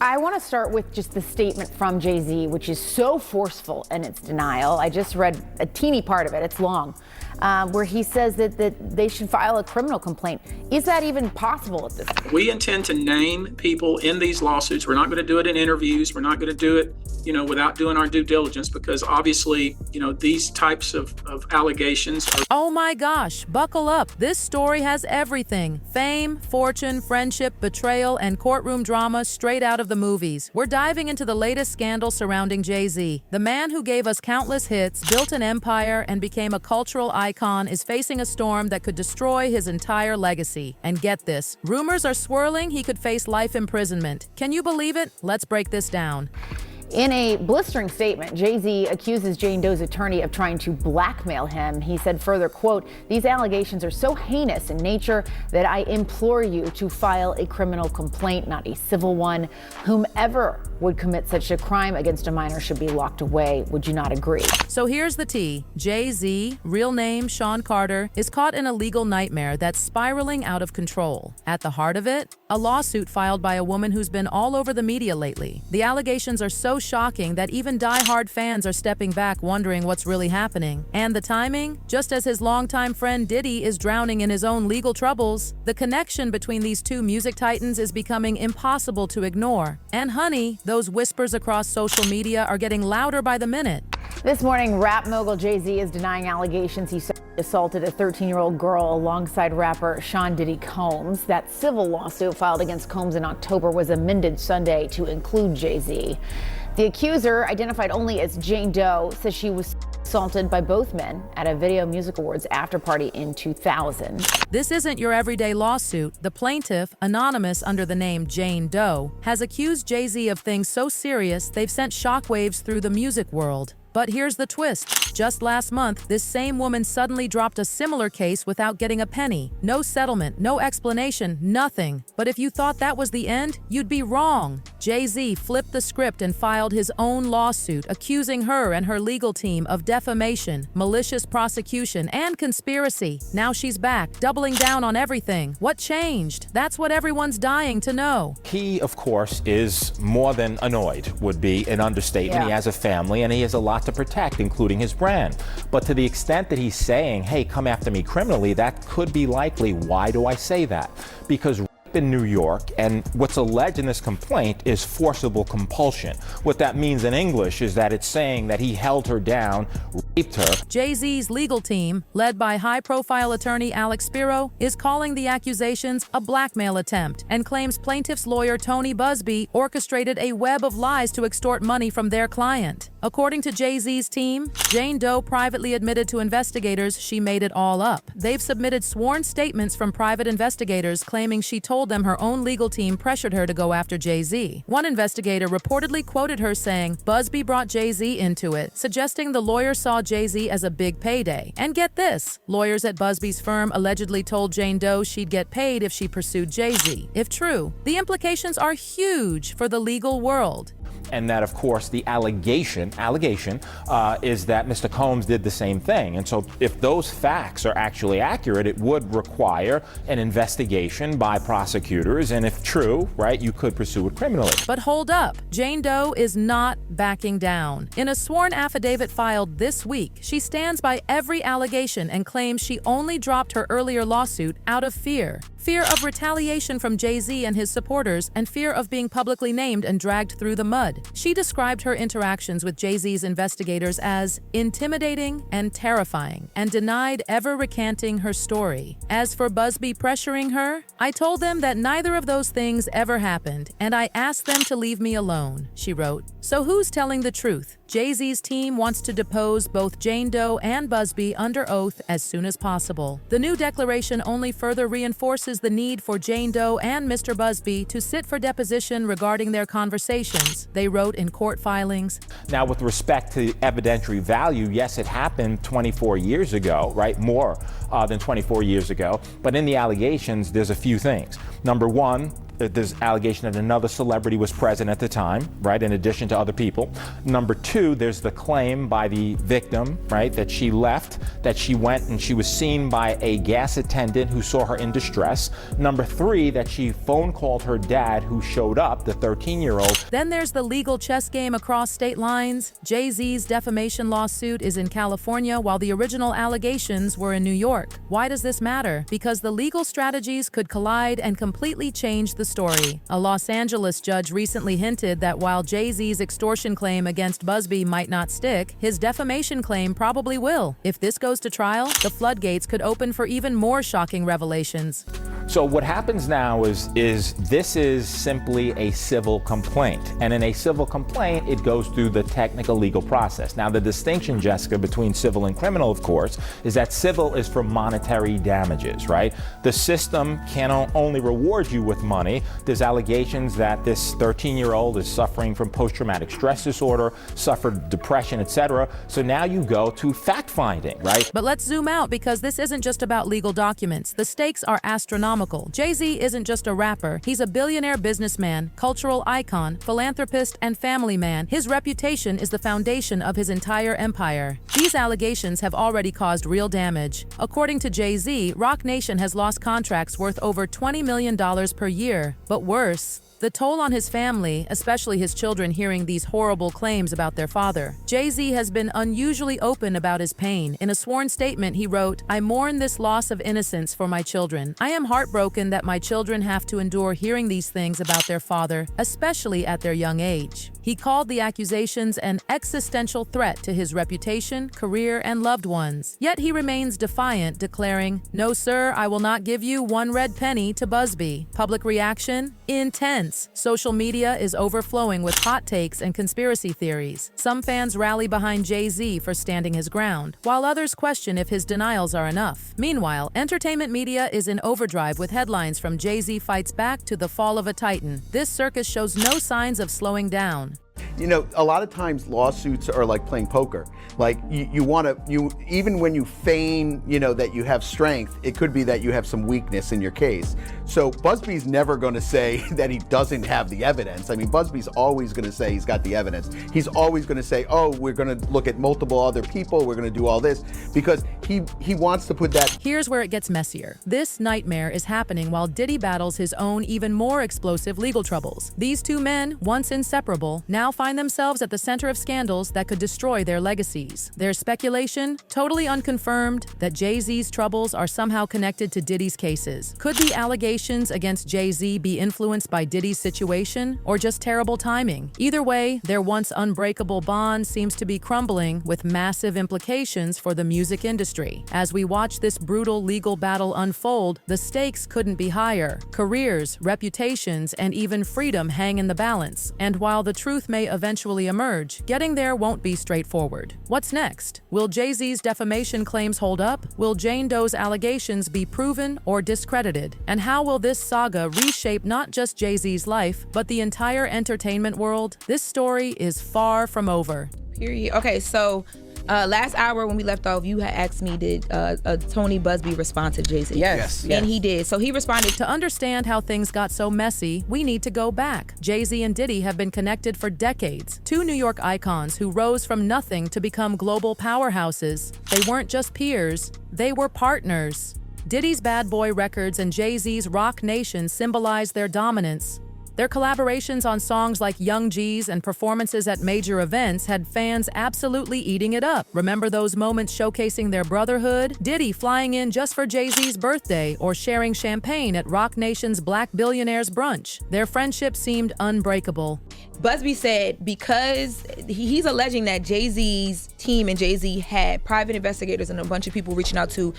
I want to start with just the statement from Jay-Z, which is so forceful in its denial. I just read a teeny part of it, it's long, where he says that they should file a criminal complaint. Is that even possible at this point? We intend to name people in these lawsuits. We're not going to do it in interviews. We're not going to do it, without doing our due diligence, because obviously, these types of allegations are... Oh my gosh, buckle up. This story has everything. Fame, fortune, friendship, betrayal, and courtroom drama straight out of the movies. We're diving into the latest scandal surrounding Jay-Z. The man who gave us countless hits, built an empire, and became a cultural icon is facing a storm that could destroy his entire legacy. And get this, rumors are swirling he could face life imprisonment. Can you believe it? Let's break this down. In a blistering statement, Jay-Z accuses Jane Doe's attorney of trying to blackmail him. He said further, quote, "These allegations are so heinous in nature that I implore you to file a criminal complaint, not a civil one. Whomever would commit such a crime against a minor should be locked away. Would you not agree?" So here's the tea. Jay-Z, real name Sean Carter, is caught in a legal nightmare that's spiraling out of control. At the heart of it, a lawsuit filed by a woman who's been all over the media lately. The allegations are so shocking that even die-hard fans are stepping back wondering what's really happening. And the timing? Just as his longtime friend Diddy is drowning in his own legal troubles, the connection between these two music titans is becoming impossible to ignore. And honey, those whispers across social media are getting louder by the minute. This morning, rap mogul Jay-Z is denying allegations he assaulted a 13-year-old girl alongside rapper Sean Diddy Combs. That civil lawsuit filed against Combs in October was amended Sunday to include Jay-Z. The accuser, identified only as Jane Doe, says she was assaulted by both men at a Video Music Awards after party in 2000. This isn't your everyday lawsuit. The plaintiff, anonymous under the name Jane Doe, has accused Jay-Z of things so serious they've sent shockwaves through the music world. But here's the twist. Just last month, this same woman suddenly dropped a similar case without getting a penny. No settlement, no explanation, nothing. But if you thought that was the end, you'd be wrong. Jay-Z flipped the script and filed his own lawsuit, accusing her and her legal team of defamation, malicious prosecution, and conspiracy. Now she's back, doubling down on everything. What changed? That's what everyone's dying to know. He, of course, is more than annoyed, would be an understatement. Yeah. He has a family and he has a lot to protect, including his brand. But to the extent that he's saying, hey, come after me criminally, that could be likely. Why do I say that? Because in New York, and what's alleged in this complaint is forcible compulsion. What that means in English is that it's saying that he held her down, raped her. Jay-Z's legal team, led by high-profile attorney Alex Spiro, is calling the accusations a blackmail attempt and claims plaintiff's lawyer Tony Busby orchestrated a web of lies to extort money from their client. According to Jay-Z's team, Jane Doe privately admitted to investigators she made it all up. They've submitted sworn statements from private investigators claiming she told them her own legal team pressured her to go after Jay-Z. One investigator reportedly quoted her saying, "Busby brought Jay-Z into it," suggesting the lawyer saw Jay-Z as a big payday. And get this, lawyers at Busby's firm allegedly told Jane Doe she'd get paid if she pursued Jay-Z. If true, the implications are huge for the legal world. And that, of course, the allegation is that Mr. Combs did the same thing. And so if those facts are actually accurate, it would require an investigation by prosecutors. And if true, right, you could pursue it criminally. But hold up, Jane Doe is not backing down. In a sworn affidavit filed this week, she stands by every allegation and claims she only dropped her earlier lawsuit out of fear. Fear of retaliation from Jay-Z and his supporters, and fear of being publicly named and dragged through the mud. She described her interactions with Jay-Z's investigators as intimidating and terrifying, and denied ever recanting her story. As for Busby pressuring her, "I told them that neither of those things ever happened, and I asked them to leave me alone," she wrote. So who's telling the truth? Jay-Z's team wants to depose both Jane Doe and Busby under oath as soon as possible. The new declaration only further reinforces the need for Jane Doe and Mr. Busby to sit for deposition regarding their conversations, they wrote in court filings. Now, with respect to evidentiary value, yes, it happened 24 years ago, right? More than 24 years ago. But in the allegations, there's a few things. Number one, there's allegation that another celebrity was present at the time, right, in addition to other people. Number two, there's the claim by the victim, right, that she left, that she went and she was seen by a gas attendant who saw her in distress. Number three, that she phone called her dad, who showed up, the 13-year-old. Then there's the legal chess game across state lines. Jay-Z's defamation lawsuit is in California, while the original allegations were in New York. Why does this matter? Because the legal strategies could collide and completely change the story. A Los Angeles judge recently hinted that while Jay-Z's extortion claim against Busby might not stick, his defamation claim probably will. If this goes to trial, the floodgates could open for even more shocking revelations. So what happens now is this is simply a civil complaint. And in a civil complaint, it goes through the technical legal process. Now, the distinction, Jessica, between civil and criminal, of course, is that civil is for monetary damages, right? The system can only reward you with money. There's allegations that this 13-year-old is suffering from post-traumatic stress disorder, suffered depression, etc. So now you go to fact-finding, right? But let's zoom out, because this isn't just about legal documents. The stakes are astronomical. Jay-Z isn't just a rapper. He's a billionaire businessman, cultural icon, philanthropist, and family man. His reputation is the foundation of his entire empire. These allegations have already caused real damage. According to Jay-Z, Roc Nation has lost contracts worth over $20 million per year. But worse, the toll on his family, especially his children, hearing these horrible claims about their father. Jay-Z has been unusually open about his pain. In a sworn statement, he wrote, "I mourn this loss of innocence for my children. I am heartbroken that my children have to endure hearing these things about their father, especially at their young age." He called the accusations an existential threat to his reputation, career, and loved ones. Yet he remains defiant, declaring, "No, sir, I will not give you one red penny to Busby." Public reaction? Intense. Social media is overflowing with hot takes and conspiracy theories. Some fans rally behind Jay-Z for standing his ground, while others question if his denials are enough. Meanwhile, entertainment media is in overdrive with headlines from Jay-Z fights back to the fall of a titan. This circus shows no signs of slowing down. You know, a lot of times lawsuits are like playing poker. Like even when you feign, that you have strength, it could be that you have some weakness in your case. So Busby's never going to say that he doesn't have the evidence. I mean, Busby's always going to say he's got the evidence. He's always going to say, oh, we're going to look at multiple other people, we're going to do all this, because he wants to put that. Here's where it gets messier. This nightmare is happening while Diddy battles his own even more explosive legal troubles. These two men, once inseparable, now find themselves at the center of scandals that could destroy their legacies. There's speculation, totally unconfirmed, that Jay-Z's troubles are somehow connected to Diddy's cases. Could the allegations against Jay-Z be influenced by Diddy's situation, or just terrible timing? Either way, their once unbreakable bond seems to be crumbling, with massive implications for the music industry. As we watch this brutal legal battle unfold, the stakes couldn't be higher. Careers, reputations, and even freedom hang in the balance. And while the truth may eventually emerge, getting there won't be straightforward. What's next? Will Jay-Z's defamation claims hold up? Will Jane Doe's allegations be proven or discredited? And how will this saga reshape not just Jay-Z's life, but the entire entertainment world? This story is far from over. Period. Okay, so last hour when we left off, you had asked me, did Tony Busby respond to Jay-Z? Yes. And he did. So he responded. To understand how things got so messy, we need to go back. Jay-Z and Diddy have been connected for decades. Two New York icons who rose from nothing to become global powerhouses. They weren't just peers, they were partners. Diddy's Bad Boy Records and Jay-Z's Roc Nation symbolize their dominance. Their collaborations on songs like Young G's and performances at major events had fans absolutely eating it up. Remember those moments showcasing their brotherhood? Diddy flying in just for Jay-Z's birthday, or sharing champagne at Roc Nation's Black Billionaires Brunch. Their friendship seemed unbreakable. Busby said because he's alleging that Jay-Z's team and Jay-Z had private investigators and a bunch of people reaching out to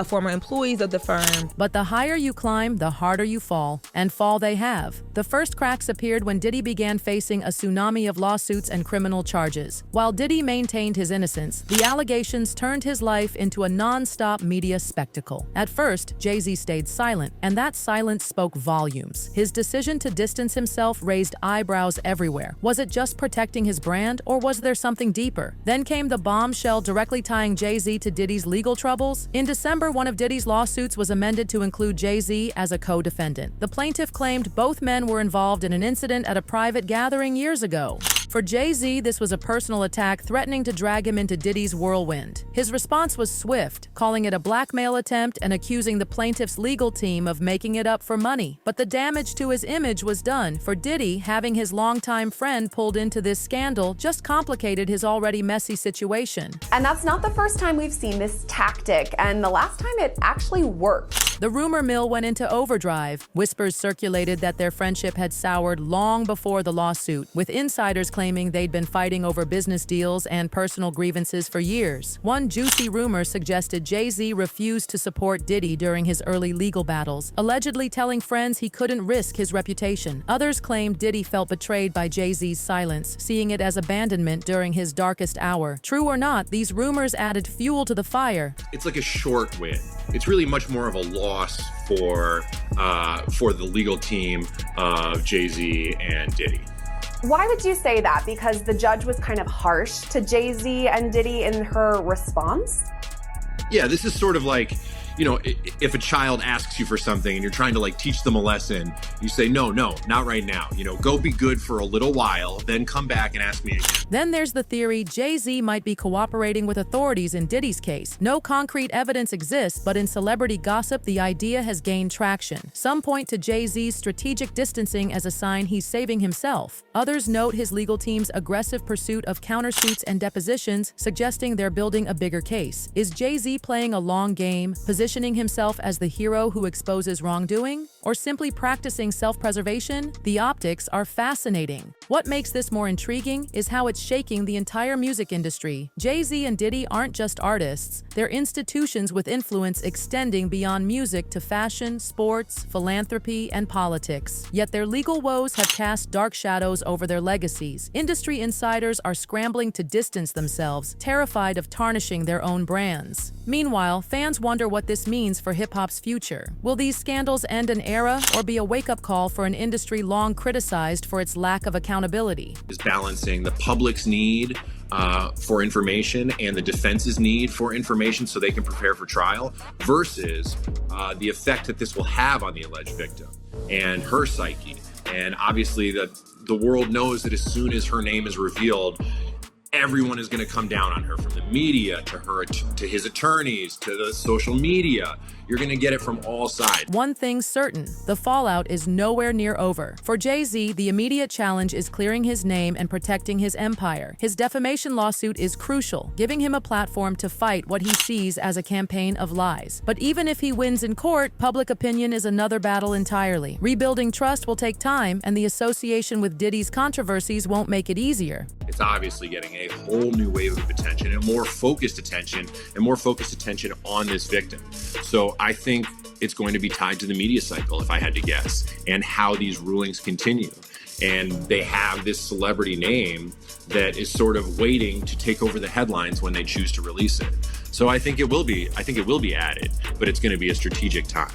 former employees of the firm. But the higher you climb, the harder you fall. And fall they have. The first cracks appeared when Diddy began facing a tsunami of lawsuits and criminal charges. While Diddy maintained his innocence, the allegations turned his life into a non-stop media spectacle. At first, Jay-Z stayed silent, and that silence spoke volumes. His decision to distance himself raised eyebrows everywhere. Was it just protecting his brand, or was there something deeper? Then came the bombshell directly tying Jay-Z to Diddy's legal troubles. In December December, one of Diddy's lawsuits was amended to include Jay-Z as a co-defendant. The plaintiff claimed both men were involved in an incident at a private gathering years ago. For Jay-Z, this was a personal attack threatening to drag him into Diddy's whirlwind. His response was swift, calling it a blackmail attempt and accusing the plaintiff's legal team of making it up for money. But the damage to his image was done. For Diddy, having his longtime friend pulled into this scandal just complicated his already messy situation. And that's not the first time we've seen this tactic, and the last time it actually worked. The rumor mill went into overdrive. Whispers circulated that their friendship had soured long before the lawsuit, with insiders claiming they'd been fighting over business deals and personal grievances for years. One juicy rumor suggested Jay-Z refused to support Diddy during his early legal battles, allegedly telling friends he couldn't risk his reputation. Others claimed Diddy felt betrayed by Jay-Z's silence, seeing it as abandonment during his darkest hour. True or not, these rumors added fuel to the fire. It's like a short win. It's really much more of a loss for the legal team of Jay-Z and Diddy. Why would you say that? Because the judge was kind of harsh to Jay-Z and Diddy in her response? Yeah, this is sort of like, you know, if a child asks you for something and you're trying to like teach them a lesson, you say, no, not right now. You know, go be good for a little while, then come back and ask me again. Then there's the theory Jay-Z might be cooperating with authorities in Diddy's case. No concrete evidence exists, but in celebrity gossip, the idea has gained traction. Some point to Jay-Z's strategic distancing as a sign he's saving himself. Others note his legal team's aggressive pursuit of countersuits and depositions, suggesting they're building a bigger case. Is Jay-Z playing a long game, positioning himself as the hero who exposes wrongdoing? Or simply practicing self-preservation? The optics are fascinating. What makes this more intriguing is how it's shaking the entire music industry. Jay-Z and Diddy aren't just artists, they're institutions with influence extending beyond music to fashion, sports, philanthropy, and politics. Yet their legal woes have cast dark shadows over their legacies. Industry insiders are scrambling to distance themselves, terrified of tarnishing their own brands. Meanwhile, fans wonder what this means for hip-hop's future. Will these scandals end an era or be a wake-up call for an industry long criticized for its lack of accountability? Is balancing the public's need for information and the defense's need for information so they can prepare for trial versus the effect that this will have on the alleged victim and her psyche. And obviously the world knows that as soon as her name is revealed, everyone is going to come down on her, from the media to his attorneys to the social media. You're going to get it from all sides. One thing's certain, the fallout is nowhere near over. For Jay-Z, the immediate challenge is clearing his name and protecting his empire. His defamation lawsuit is crucial, giving him a platform to fight what he sees as a campaign of lies. But even if he wins in court, public opinion is another battle entirely. Rebuilding trust will take time, and the association with Diddy's controversies won't make it easier. It's obviously getting a whole new wave of attention and more focused attention on this victim. So I think it's going to be tied to the media cycle, if I had to guess, and how these rulings continue. And they have this celebrity name that is sort of waiting to take over the headlines when they choose to release it. So I think it will be added, but it's going to be a strategic time.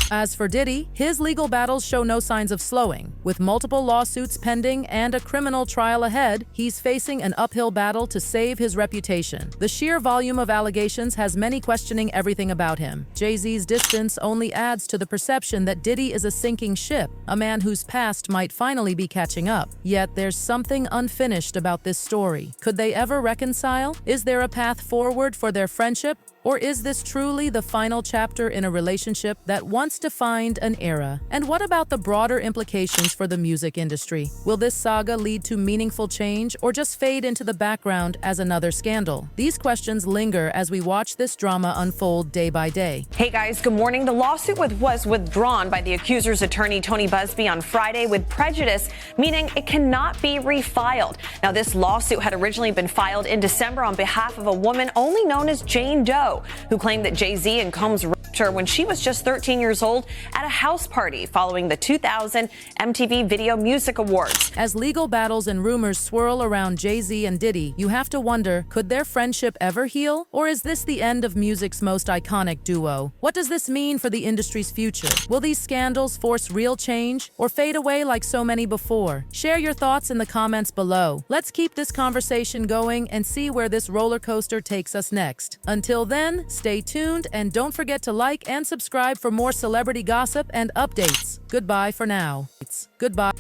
As for Diddy, his legal battles show no signs of slowing. With multiple lawsuits pending and a criminal trial ahead, he's facing an uphill battle to save his reputation. The sheer volume of allegations has many questioning everything about him. Jay-Z's distance only adds to the perception that Diddy is a sinking ship, a man whose past might finally be catching up. Yet there's something unfinished about this story. Could they ever reconcile? Is there a path forward for their friendship? Or is this truly the final chapter in a relationship that once defined an era? And what about the broader implications for the music industry? Will this saga lead to meaningful change or just fade into the background as another scandal? These questions linger as we watch this drama unfold day by day. Hey guys, good morning. The lawsuit was withdrawn by the accuser's attorney, Tony Busby, on Friday with prejudice, meaning it cannot be refiled. Now, this lawsuit had originally been filed in December on behalf of a woman only known as Jane Doe, who claimed that Jay-Z and Combs raped raped her when she was just 13 years old at a house party following the 2000 MTV Video Music Awards. As legal battles and rumors swirl around Jay-Z and Diddy, you have to wonder, could their friendship ever heal? Or is this the end of music's most iconic duo? What does this mean for the industry's future? Will these scandals force real change or fade away like so many before? Share your thoughts in the comments below. Let's keep this conversation going and see where this roller coaster takes us next. Until then, stay tuned and don't forget to like and subscribe for more celebrity gossip and updates. Goodbye for now. Goodbye.